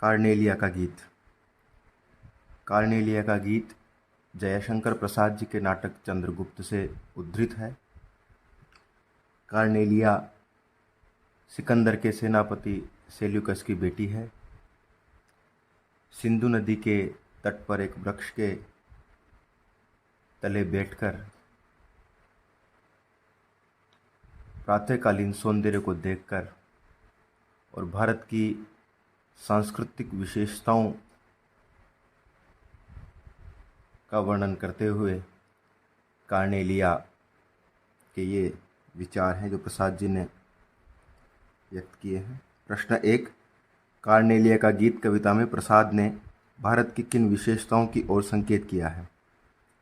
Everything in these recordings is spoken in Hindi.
कार्नेलिया का गीत। कार्नेलिया का गीत जयशंकर प्रसाद जी के नाटक चंद्रगुप्त से उद्धृत है। कार्नेलिया सिकंदर के सेनापति सेल्यूकस की बेटी है। सिंधु नदी के तट पर एक वृक्ष के तले बैठकर प्रातःकालीन सौंदर्य को देखकर और भारत की सांस्कृतिक विशेषताओं का वर्णन करते हुए कार्नेलिया के ये विचार हैं जो प्रसाद जी ने व्यक्त किए हैं। प्रश्न 1, कार्नेलिया का गीत कविता में प्रसाद ने भारत की किन विशेषताओं की ओर संकेत किया है?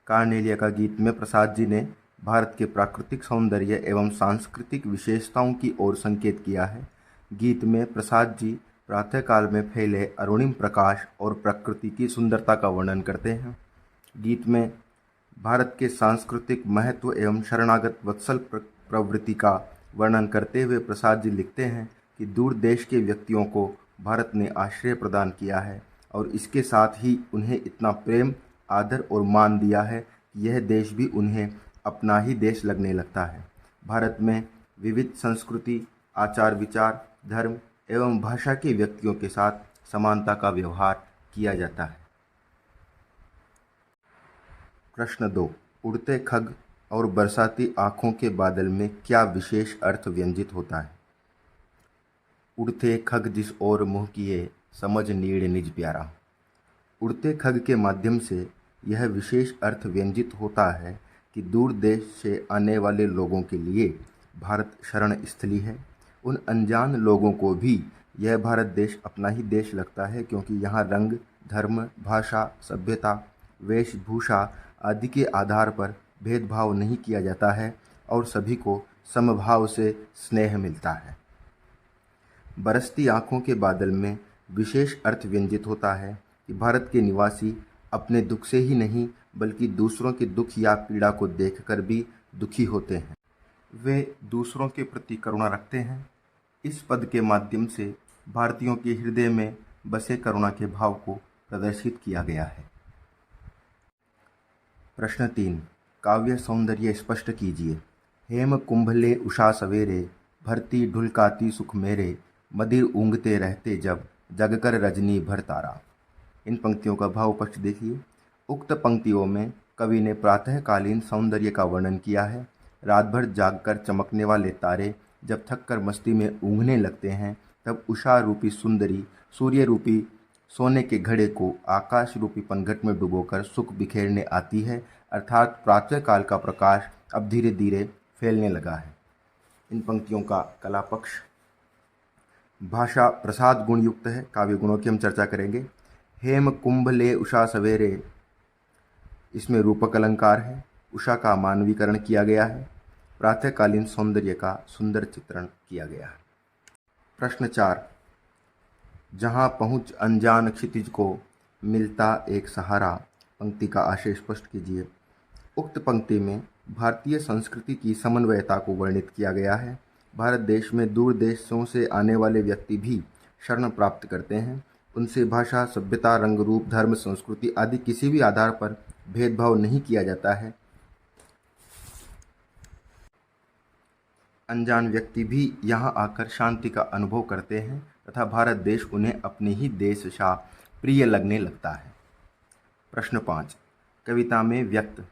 कार्नेलिया का गीत में प्रसाद जी ने भारत के प्राकृतिक सौंदर्य एवं सांस्कृतिक विशेषताओं की ओर संकेत किया है। गीत में प्रसाद जी प्रातःकाल में फैले अरुणिम प्रकाश और प्रकृति की सुंदरता का वर्णन करते हैं। गीत में भारत के सांस्कृतिक महत्व एवं शरणागत वत्सल प्रवृत्ति का वर्णन करते हुए प्रसाद जी लिखते हैं कि दूर देश के व्यक्तियों को भारत ने आश्रय प्रदान किया है और इसके साथ ही उन्हें इतना प्रेम, आदर और मान दिया है कि यह देश भी उन्हें अपना ही देश लगने लगता है। भारत में विविध संस्कृति, आचार विचार, धर्म एवं भाषा के व्यक्तियों के साथ समानता का व्यवहार किया जाता है। प्रश्न 2, उड़ते खग और बरसाती आँखों के बादल में क्या विशेष अर्थ व्यंजित होता है? उड़ते खग जिस ओर मुँह किए, समझ नीड़ निज प्यारा। उड़ते खग के माध्यम से यह विशेष अर्थ व्यंजित होता है कि दूर देश से आने वाले लोगों के लिए भारत शरण स्थली है। उन अनजान लोगों को भी यह भारत देश अपना ही देश लगता है, क्योंकि यहाँ रंग, धर्म, भाषा, सभ्यता, वेशभूषा आदि के आधार पर भेदभाव नहीं किया जाता है और सभी को समभाव से स्नेह मिलता है। बरसती आँखों के बादल में विशेष अर्थ व्यंजित होता है कि भारत के निवासी अपने दुख से ही नहीं बल्कि दूसरों के दुख या पीड़ा को देखकर भी दुखी होते हैं। वे दूसरों के प्रति करुणा रखते हैं। इस पद के माध्यम से भारतीयों के हृदय में बसे करुणा के भाव को प्रदर्शित किया गया है। प्रश्न 3, काव्य सौंदर्य स्पष्ट कीजिए। हेम कुंभले उषा सवेरे, भरती ढुलकाती सुख मेरे, मदिर ऊँघते रहते जब, जगकर रजनी भर तारा। इन पंक्तियों का भाव पक्ष देखिए। उक्त पंक्तियों में कवि ने प्रातःकालीन सौंदर्य का वर्णन किया है। रात भर जागकर चमकने वाले तारे जब थककर मस्ती में ऊँघने लगते हैं, तब उषा रूपी सुंदरी सूर्य रूपी सोने के घड़े को आकाश रूपी पनघट में डुबोकर सुख बिखेरने आती है, अर्थात प्रातःकाल का प्रकाश अब धीरे धीरे फैलने लगा है। इन पंक्तियों का कला पक्ष। भाषा प्रसाद गुण युक्त है। काव्य गुणों की हम चर्चा करेंगे। हेम कुंभ ले उषा सवेरे, इसमें रूपक अलंकार है। उषा का मानवीकरण किया गया है। प्रातःकालीन सौंदर्य का सुंदर चित्रण किया गया है। प्रश्न 4, जहाँ पहुँच अनजान क्षितिज को मिलता एक सहारा, पंक्ति का आशय स्पष्ट कीजिए। उक्त पंक्ति में भारतीय संस्कृति की समन्वयता को वर्णित किया गया है। भारत देश में दूर देशों से आने वाले व्यक्ति भी शरण प्राप्त करते हैं। उनसे भाषा, सभ्यता, रंग, रूप, धर्म, संस्कृति आदि किसी भी आधार पर भेदभाव नहीं किया जाता है। अनजान व्यक्ति भी यहाँ आकर शांति का अनुभव करते हैं तथा भारत देश उन्हें अपनी ही देश सा प्रिय लगने लगता है। प्रश्न 5, कविता में व्यक्त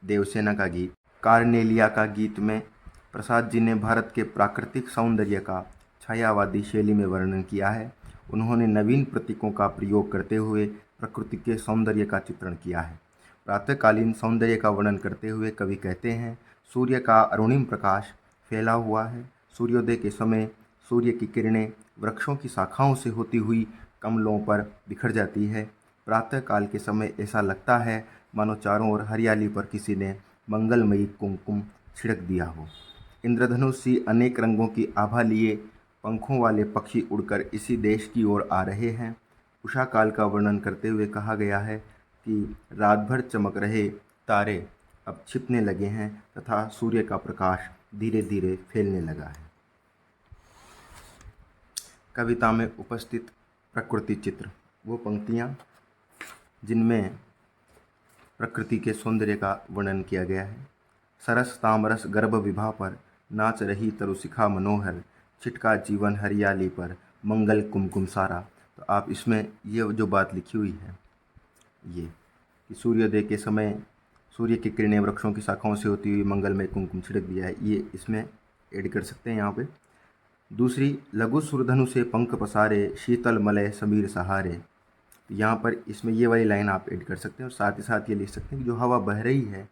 देवसेना का गीत। कार्नेलिया का गीत में प्रसाद जी ने भारत के प्राकृतिक सौंदर्य का छायावादी शैली में वर्णन किया है। उन्होंने नवीन प्रतीकों का प्रयोग करते हुए प्रकृति के सौंदर्य का चित्रण किया है। प्रातःकालीन सौंदर्य का वर्णन करते हुए कवि कहते हैं, सूर्य का अरुणिम प्रकाश फैला हुआ है। सूर्योदय के समय सूर्य की किरणें वृक्षों की शाखाओं से होती हुई कमलों पर बिखर जाती है। प्रातःकाल के समय ऐसा लगता है मानो चारों ओर हरियाली पर किसी ने मंगलमयी कुमकुम छिड़क दिया हो। इंद्रधनुष सी अनेक रंगों की आभा लिए पंखों वाले पक्षी उड़कर इसी देश की ओर आ रहे हैं। उषा काल का वर्णन करते हुए कहा गया है कि रात भर चमक रहे तारे अब छिपने लगे हैं तथा सूर्य का प्रकाश धीरे धीरे फैलने लगा है। कविता में उपस्थित प्रकृति चित्र, वो पंक्तियाँ जिनमें प्रकृति के सौंदर्य का वर्णन किया गया है। सरस तामरस गर्भ विभा पर, नाच रही तरुशिखा मनोहर, छिटका जीवन हरियाली पर, मंगल कुमकुम सारा। तो आप इसमें ये जो बात लिखी हुई है, ये कि सूर्योदय के समय सूर्य की किरणें वृक्षों की शाखाओं से होती हुई मंगल में कुमकुम छिड़क दिया है, ये इसमें ऐड कर सकते हैं यहाँ पे। दूसरी, लघु सुरधनु से पंख पसारे, शीतल मलय समीर सहारे। यहाँ पर इसमें ये वाली लाइन आप ऐड कर सकते हैं और साथ ही साथ ये लिख सकते हैं कि जो हवा बह रही है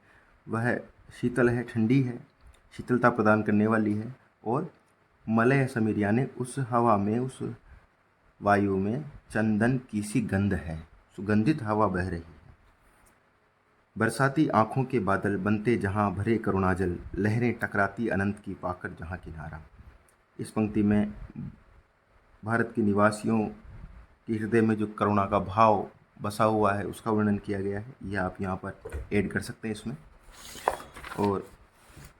वह शीतल है, ठंडी है, शीतलता प्रदान करने वाली है, और मलय समीर यानी उस हवा में, उस वायु में चंदन की सी गंध है, सुगंधित हवा बह रही है। बरसाती आँखों के बादल बनते जहाँ भरे करुणाजल, लहरें टकराती अनंत की पाकर जहाँ किनारा। इस पंक्ति में भारत के निवासियों के हृदय में जो करुणा का भाव बसा हुआ है उसका वर्णन किया गया है, यह आप यहाँ पर ऐड कर सकते हैं इसमें। और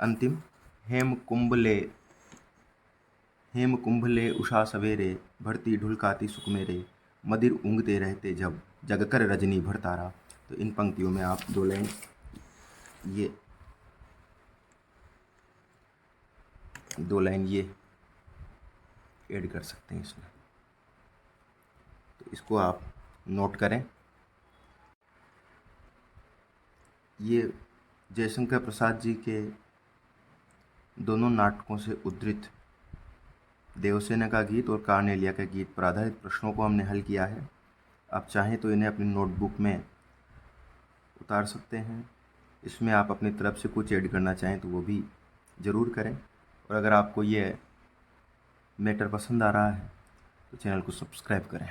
अंतिम, हेम कुंभले उषा सवेरे, भरती ढुलकाती सुख मेरे, मदिर ऊँघते रहते जब, जगकर रजनी भर तारा। तो इन पंक्तियों में आप 2 लाइन ये ऐड कर सकते हैं इसमें। तो इसको आप नोट करें। ये जयशंकर प्रसाद जी के दोनों नाटकों से उद्धृत देवसेना का गीत और कार्नेलिया का गीत पर आधारित प्रश्नों को हमने हल किया है। आप चाहें तो इन्हें अपनी नोटबुक में उतार सकते हैं। इसमें आप अपनी तरफ से कुछ ऐड करना चाहें तो वो भी ज़रूर करें। और अगर आपको ये मैटर पसंद आ रहा है तो चैनल को सब्सक्राइब करें।